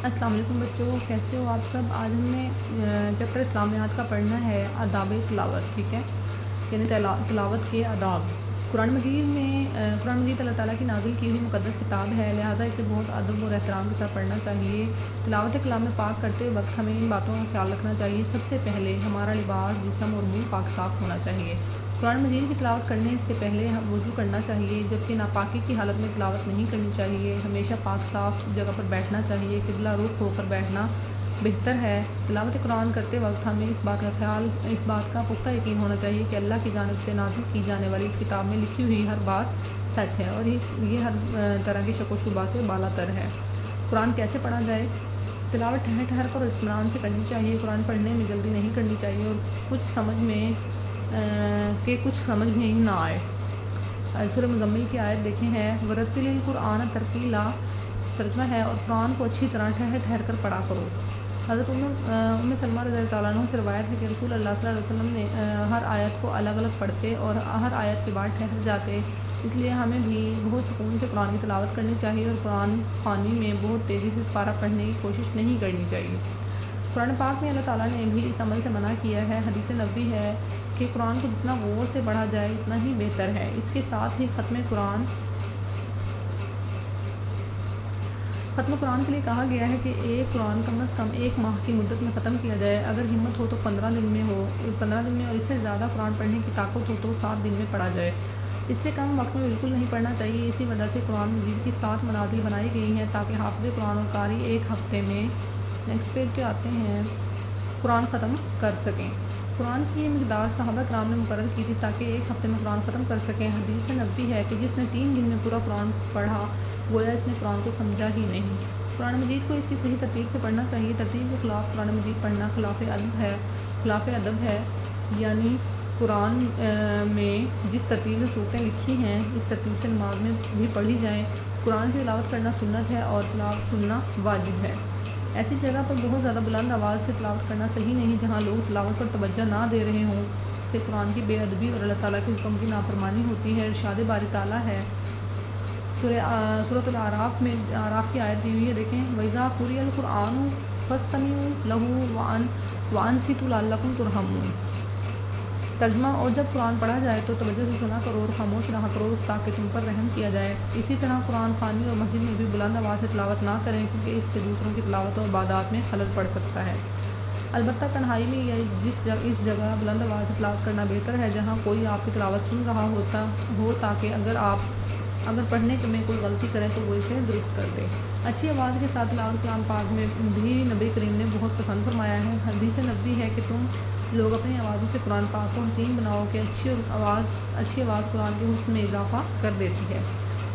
السلام علیکم بچوں، کیسے ہو آپ سب؟ آج ہم نے چیپٹر اسلامیات کا پڑھنا ہے آداب تلاوت، ٹھیک ہے، یعنی تلاوت کے آداب۔ قرآن مجید اللہ تعالیٰ کی نازل کی ہوئی مقدس کتاب ہے، لہٰذا اسے بہت ادب اور احترام کے ساتھ پڑھنا چاہیے۔ تلاوت کلام پاک کرتے وقت ہمیں ان باتوں کا خیال رکھنا چاہیے۔ سب سے پہلے ہمارا لباس، جسم اور منہ پاک صاف ہونا چاہیے۔ قرآن مجید کی تلاوت کرنے سے پہلے وضو کرنا چاہیے، جبکہ ناپاکی کی حالت میں تلاوت نہیں کرنی چاہیے۔ ہمیشہ پاک صاف جگہ پر بیٹھنا چاہیے، قبلہ رخ ہو کر بیٹھنا بہتر ہے۔ تلاوت قرآن کرتے وقت ہمیں اس بات کا پختہ یقین ہونا چاہیے کہ اللہ کی جانب سے نازل کی جانے والی اس کتاب میں لکھی ہوئی ہر بات سچ ہے اور یہ ہر طرح کی شک و شبہ سے بالا تر ہے۔ قرآن کیسے پڑھا جائے؟ تلاوت ٹھہر ٹھہر کر اور اطمینان سے کرنی چاہیے۔ قرآن پڑھنے میں جلدی نہیں کرنی چاہیے اور کچھ سمجھ میں ہی نہ آئے۔ سورہ مزمل کی آیت دیکھیں ہے، ورتل القرآن ترتیلا، ترجمہ ہے، اور قرآن کو اچھی طرح ٹھہر ٹھہر کر پڑھا کرو۔ حضرت ام سلمہ رضی اللہ تعالیٰ عنہ سے روایت ہے کہ رسول اللہ صلی اللہ علیہ وسلم نے ہر آیت کو الگ الگ پڑھتے اور ہر آیت کے بعد ٹھہر جاتے۔ اس لیے ہمیں بھی بہت سکون سے قرآن کی تلاوت کرنی چاہیے اور قرآن خوانی میں بہت تیزی سے سپارہ پڑھنے کی کوشش نہیں کرنی چاہیے۔ قرآن پاک میں اللہ تعالیٰ نے بھی اس عمل سے منع کیا ہے۔ حدیث نبوی ہے کہ قرآن کو جتنا غور سے پڑھا جائے اتنا ہی بہتر ہے۔ اس کے ساتھ ہی ختم قرآن کے لیے کہا گیا ہے کہ ایک قرآن کم از کم 1 ماہ کی مدت میں ختم کیا جائے۔ اگر ہمت ہو تو 15 دن میں اور اس سے زیادہ قرآن پڑھنے کی طاقت ہو تو 7 دن میں پڑھا جائے۔ اس سے کم وقت میں بالکل نہیں پڑھنا چاہیے۔ اسی وجہ سے قرآن مجید کی 7 منازل بنائی گئی ہیں تاکہ حافظ قرآن اور قاری ایک ہفتے میں نیکسٹ پیج پہ آتے ہیں قرآن ختم کر سکیں۔ قرآن کی یہ مقدار صحابہ کرام نے مقرر کی تھی تاکہ 1 ہفتے میں قرآن ختم کر سکیں۔ حدیث نبوی ہے کہ جس نے 3 دن میں پورا قرآن پڑھا گویا اس نے قرآن کو سمجھا ہی نہیں۔ قرآن مجید کو اس کی صحیح ترتیب سے پڑھنا چاہیے۔ ترتیب کے خلاف قرآن مجید پڑھنا خلاف ادب ہے، یعنی قرآن میں جس ترتیب سے صورتیں لکھی ہیں اس ترتیب سے نماز میں بھی پڑھی جائیں۔ قرآن کی تلاوت کرنا سنت ہے اور تلاوت سننا واجب ہے۔ ایسی جگہ پر بہت زیادہ بلند آواز سے تلاوت کرنا صحیح نہیں جہاں لوگ تلاوت پر توجہ نہ دے رہے ہوں۔ اس سے قرآن کی بے ادبی اور اللہ تعالیٰ کے حکم کی نافرمانی ہوتی ہے۔ ارشاد باری تعالیٰ ہے سورۃ الاعراف کی آیت دی ہوئی ہے، دیکھیں، وَإِذَا قُرِئَ الْقُرْآنُ فَاسْتَمِعُوا لَهُ وَأَنصِتُوا لَعَلَّكُمْ تُرْحَمُونَ۔ ترجمہ، اور جب قرآن پڑھا جائے تو توجہ سے سنا کرو اور خاموش رہا کرو تاکہ تم پر رحم کیا جائے۔ اسی طرح قرآن خوانی اور مسجد میں بھی بلند آواز سے تلاوت نہ کریں کیونکہ اس سے دوسروں کی تلاوت و عبادات میں خلل پڑ سکتا ہے۔ البتہ تنہائی میں یا اس جگہ بلند آواز سے تلاوت کرنا بہتر ہے جہاں کوئی آپ کی تلاوت سن رہا ہو تاکہ اگر پڑھنے میں کوئی غلطی کرے تو وہ اسے درست کر دے۔ اچھی آواز کے ساتھ تلاوت کلام پاک میں بھی نبی کریم نے بہت پسند فرمایا ہے۔ حدیث نبوی ہے کہ تم لوگ اپنی آوازوں سے قرآن پاک کو حسین بناؤ کہ اچھی آواز قرآن کے حسن میں اضافہ کر دیتی ہے۔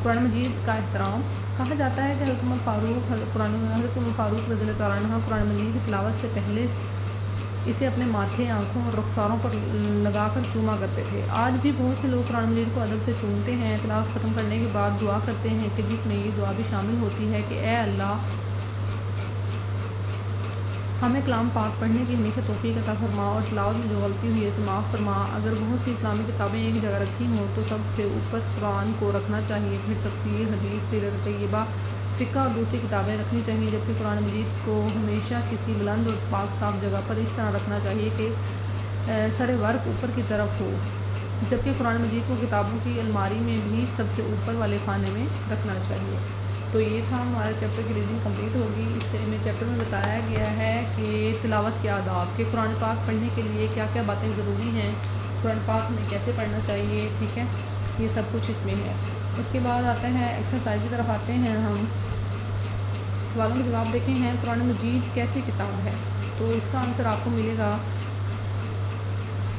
قرآن مجید کا احترام، کہا جاتا ہے کہ حضرت عمر فاروق رضی اللہ تعالیٰ عنہ قرآن مجید کی تلاوت سے پہلے اسے اپنے ماتھے، آنکھوں اور رخساروں پر لگا کر چوما کرتے تھے۔ آج بھی بہت سے لوگ قرآن مجید کو ادب سے چومتے ہیں۔ تلاوت ختم کرنے کے بعد دعا کرتے ہیں کہ جس میں یہ دعا بھی شامل ہوتی ہے کہ اے اللہ ہمیں کلام پاک پڑھنے کی ہمیشہ توفیق عطا فرما اور تلاوت میں جو غلطی ہوئی ہے اسے معاف فرما۔ اگر بہت سی اسلامی کتابیں ایک جگہ رکھی ہوں تو سب سے اوپر قرآن کو رکھنا چاہیے، پھر تفسیر، حدیث، سیرت طیبہ، فقہ اور دوسری کتابیں رکھنی چاہیے، جبکہ قرآن مجید کو ہمیشہ کسی بلند اور پاک صاف جگہ پر اس طرح رکھنا چاہیے کہ سر ورق اوپر کی طرف ہو، جبکہ قرآن مجید کو کتابوں کی الماری میں بھی سب سے اوپر والے خانے میں رکھنا چاہیے۔ تو یہ تھا ہمارا چیپٹر کی ریڈنگ کمپلیٹ ہوگی۔ اس چیپٹر میں بتایا گیا ہے کہ تلاوت کے آداب، کہ قرآن پاک پڑھنے کے لیے کیا کیا باتیں ضروری ہیں، قرآن پاک میں کیسے پڑھنا چاہیے، ٹھیک ہے، یہ سب کچھ اس میں ہے۔ اس کے بعد آتے ہیں ایکسرسائز کی طرف آتے ہیں ہم۔ سوالوں کے جواب دیکھیں ہیں، قرآن مجید کیسی کتاب ہے؟ تو اس کا آنسر آپ کو ملے گا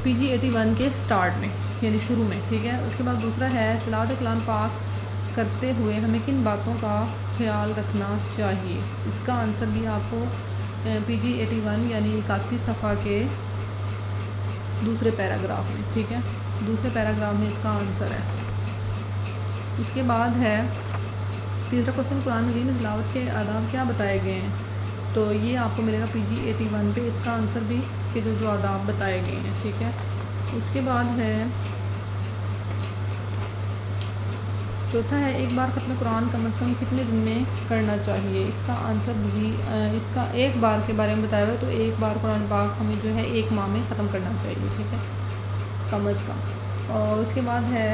PG 81 کے سٹارٹ میں، یعنی شروع میں، ٹھیک ہے۔ اس کے بعد دوسرا ہے تلاوت کلام پاک کرتے ہوئے ہمیں کن باتوں کا خیال رکھنا چاہیے؟ اس کا آنسر بھی آپ کو PG 81 یعنی 81 صفحہ کے دوسرے پیراگراف میں، ٹھیک ہے، دوسرے پیراگراف میں اس کا آنسر ہے۔ اس کے بعد ہے تیسرا کوشچن، قرآن مجید میں تلاوت کے آداب کیا بتائے گئے ہیں؟ تو یہ آپ کو ملے گا PG 81 پہ، اس کا آنسر بھی کہ جو آداب بتائے گئے ہیں، ٹھیک ہے۔ اس کے بعد ہے چوتھا ہے ایک بار ختم قرآن کم از کم کتنے دن میں کرنا چاہیے؟ اس کا آنسر بھی اس کا ایک بار کے بارے میں بتایا ہوا ہے، تو ایک بار قرآن پاک ہمیں جو ہے ایک ماہ میں ختم کرنا چاہیے، ٹھیک ہے، کم از کم۔ اور اس کے بعد ہے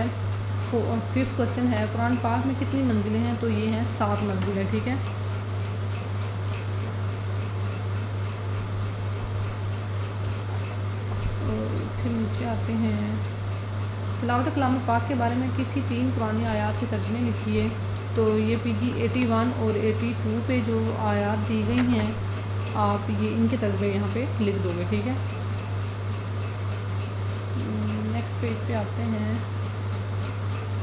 5th کوسچن ہے قرآن پاک میں کتنی منزلیں ہیں؟ تو یہ ہیں 7 منزلیں، ٹھیک ہے۔ اور پھر نیچے آتے ہیں تلاوت کلام پاک کے بارے میں کسی 3 قرآنی آیات کے ترجمے لکھیے۔ تو یہ پی جی 81 اور 82 پہ جو آیات دی گئی ہیں آپ یہ ان کے ترجمے یہاں پہ لکھ دو گے، ٹھیک ہے۔ نیکسٹ پیج پہ آتے ہیں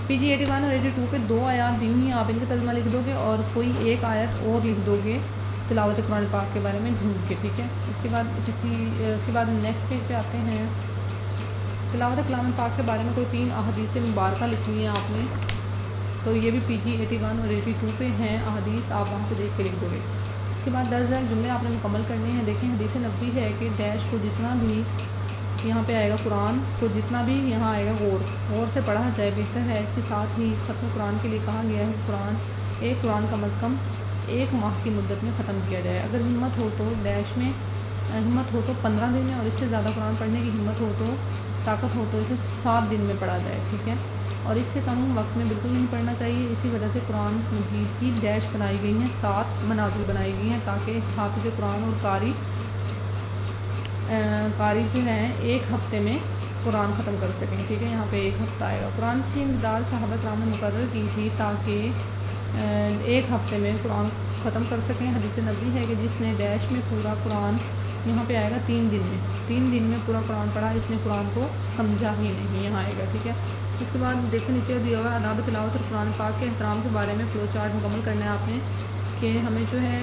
پی جی 81 اور 82 پہ 2 آیات دی ہوئی ہیں، آپ ان کا ترجمہ لکھ دو گے اور کوئی ایک آیت اور لکھ دو گے تلاوت قرآن پاک کے بارے میں ڈھونڈ کے، ٹھیک ہے۔ اس کے بعد نیکسٹ پیج پہ آتے ہیں تلاوت کلام پاک کے بارے میں کوئی 3 احادیث مبارکہ لکھنی ہے آپ نے، تو یہ بھی پی جی 81 اور 82 پہ ہیں احادیث، آپ وہاں سے دیکھ کے لکھ دو گے۔ اس کے بعد درج ذیل جملے آپ نے مکمل کرنے ہیں۔ دیکھیں حدیث نبوی ہے کہ ڈیش کو جتنا بھی یہاں پہ آئے گا قرآن کو جتنا بھی یہاں آئے گا غور سے پڑھا جائے بہتر ہے۔ اس کے ساتھ ہی ختم قرآن کے لیے کہا گیا ہے ایک قرآن کم از کم 1 ماہ کی مدت میں ختم کیا جائے۔ اگر ہمت ہو تو ڈیش میں ہمت ہو تو 15 دن میں، اور اس سے زیادہ قرآن پڑھنے کی ہمت ہو تو طاقت ہو تو اسے 7 دن میں پڑھا جائے، ٹھیک ہے۔ اور اس سے کم وقت میں بالکل نہیں پڑھنا چاہیے۔ اسی وجہ سے قرآن مجید کی ڈیش بنائی گئی ہیں، 7 منازل بنائی گئی ہیں تاکہ حافظ قرآن اور قاری جو ہیں 1 ہفتے میں قرآن ختم کر سکیں، ٹھیک ہے۔ یہاں پہ 1 ہفتہ آئے گا۔ قرآن کی مقدار صحابہ کرام نے مقرر کی تھی تاکہ 1 ہفتے میں قرآن ختم کر سکیں۔ حدیث نبوی ہے کہ جس نے ڈیش میں پورا قرآن یہاں پہ آئے گا 3 دن میں پورا قرآن پڑھا، اس نے قرآن کو سمجھا ہی نہیں، یہاں آئے گا، ٹھیک ہے۔ اس کے بعد دیکھیں نیچے دیا ہوا آداب تلاوت اور قرآن پاک کے احترام کے بارے میں فلو چارٹ مکمل کرنا ہے آپ نے کہ ہمیں جو ہے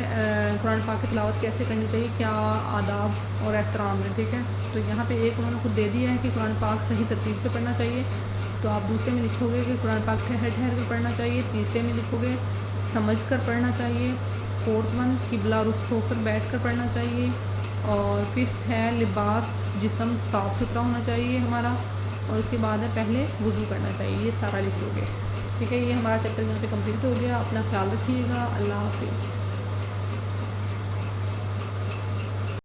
قرآن پاک کی تلاوت کیسے کرنی چاہیے، کیا آداب اور احترام ہے، ٹھیک ہے۔ تو یہاں پہ ایک انہوں نے خود دے دیا ہے کہ قرآن پاک صحیح ترتیب سے پڑھنا چاہیے، تو آپ دوسرے میں لکھو گے کہ قرآن پاک ٹھہر کر پڑھنا چاہیے، تیسرے میں لکھو گے سمجھ کر پڑھنا چاہیے، 4th ون قبلہ رخ ہو کر بیٹھ کر پڑھنا چاہیے، اور 5th ہے لباس جسم صاف ستھرا ہونا چاہیے ہمارا، اور اس کے بعد ہے پہلے وضو کرنا چاہیے، یہ سارا لکھ لو گے، ٹھیک ہے۔ یہ ہمارا چیپٹر یہاں پہ کمپلیٹ ہو گیا۔ اپنا خیال رکھیے گا، اللہ حافظ۔